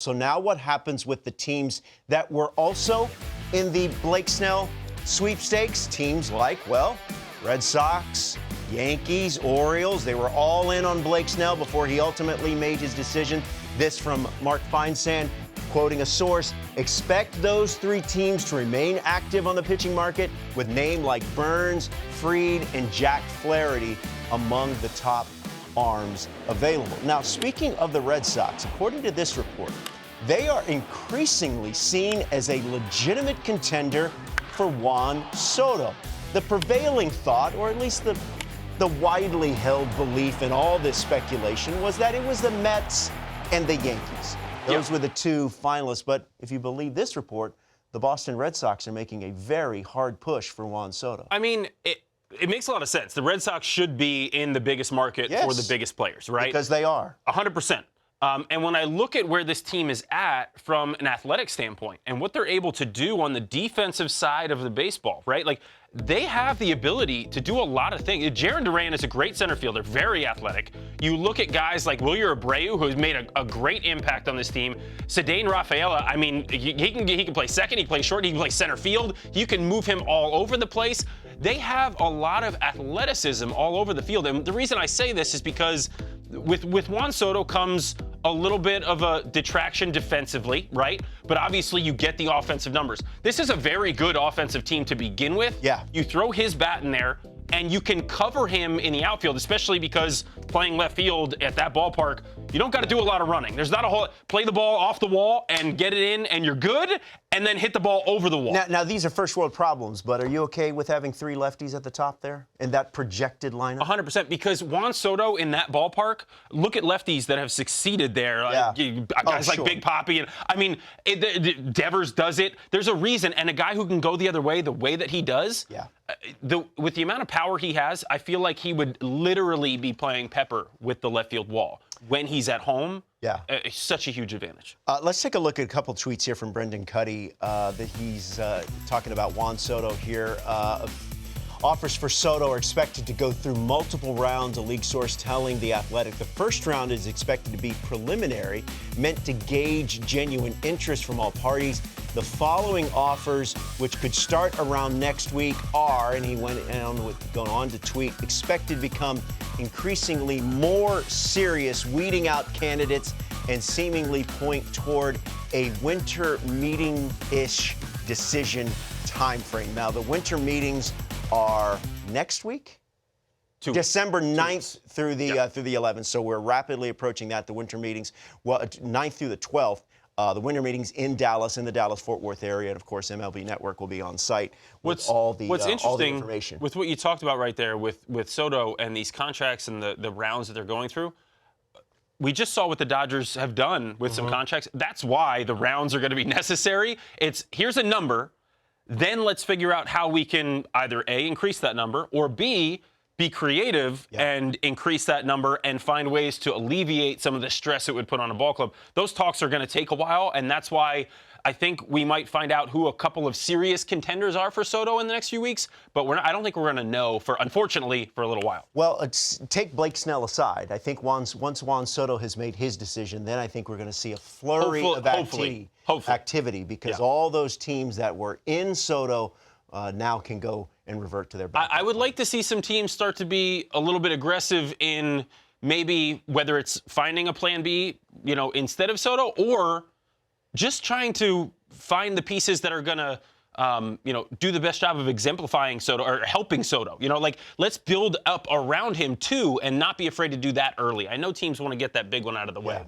So now what happens with the teams that were also in the Blake Snell sweepstakes? Teams like, well, Red Sox, Yankees, Orioles, they were all in on Blake Snell before he ultimately made his decision. This from Mark Feinsand, quoting a source, expect those three teams to remain active on the pitching market with names like Burns, Fried, and Jack Flaherty among the top arms available. Now, speaking of the Red Sox, according to this report, they are increasingly seen as a legitimate contender for Juan Soto. The prevailing thought, or at least the widely held belief in all this speculation, was that it was the Mets and the Yankees. Those were the two finalists. But if you believe this report, the Boston Red Sox are making a very hard push for Juan Soto. I mean, it makes a lot of sense. The Red Sox should be in the biggest market for the biggest players, right? Because they are. 100%. And when I look at where this team is at from an athletic standpoint and what they're able to do on the defensive side of the baseball, right? Like, they have the ability to do a lot of things. Jarren Duran is a great center fielder, very athletic. You look at guys like Wilyer Abreu, who has made a great impact on this team. Ceddanne Rafaela, I mean, he can play second, he can play short, he can play center field. You can move him all over the place. They have a lot of athleticism all over the field. And the reason I say this is because with Juan Soto comes a little bit of a detraction defensively, right? But obviously you get the offensive numbers. This is a very good offensive team to begin with. Yeah. You throw his bat in there, and you can cover him in the outfield, especially because playing left field at that ballpark, you don't got to do a lot of running. There's not a whole play the ball off the wall and get it in, and you're good, and then hit the ball over the wall. Now these are first world problems, but are you okay with having three lefties at the top there in that projected lineup? 100%, because Juan Soto in that ballpark, look at lefties that have succeeded there. Guys like Big Papi. And I mean, Devers does it. There's a reason, and a guy who can go the other way, the way that he does, with the amount of power he has, I feel like he would literally be playing Pepper with the left field wall. When he's at home, it's such a huge advantage. Let's take a look at a couple tweets here from Brendan Cuddy that he's talking about Juan Soto here. Offers for Soto are expected to go through multiple rounds, a league source telling The Athletic. The first round is expected to be preliminary, meant to gauge genuine interest from all parties. The following offers, which could start around next week, are, and he went on to tweet, expected to become increasingly more serious, weeding out candidates and seemingly point toward a winter meeting-ish decision timeframe. Now, the winter meetings are next week? December 9th through the 11th. So we're rapidly approaching that. The winter meetings, 9th through the 12th. The winter meetings in Dallas, in the Dallas-Fort Worth area. And, of course, MLB Network will be on site with all the information. With what you talked about right there with Soto and these contracts and the rounds that they're going through, we just saw what the Dodgers have done with some contracts. That's why the rounds are going to be necessary. It's here's a number. Then let's figure out how we can either A, increase that number, or B, be creative and increase that number and find ways to alleviate some of the stress it would put on a ball club. Those talks are going to take a while, and that's why I think we might find out who a couple of serious contenders are for Soto in the next few weeks, but I don't think we're going to know, unfortunately, for a little while. Well, take Blake Snell aside. I think once Juan Soto has made his decision, then I think we're going to see a flurry of activity because all those teams that were in Soto now can go and revert to their back. I would like to see some teams start to be a little bit aggressive in maybe whether it's finding a plan B, instead of Soto, or just trying to find the pieces that are going to, do the best job of exemplifying Soto or helping Soto. Let's build up around him too and not be afraid to do that early. I know teams want to get that big one out of the way.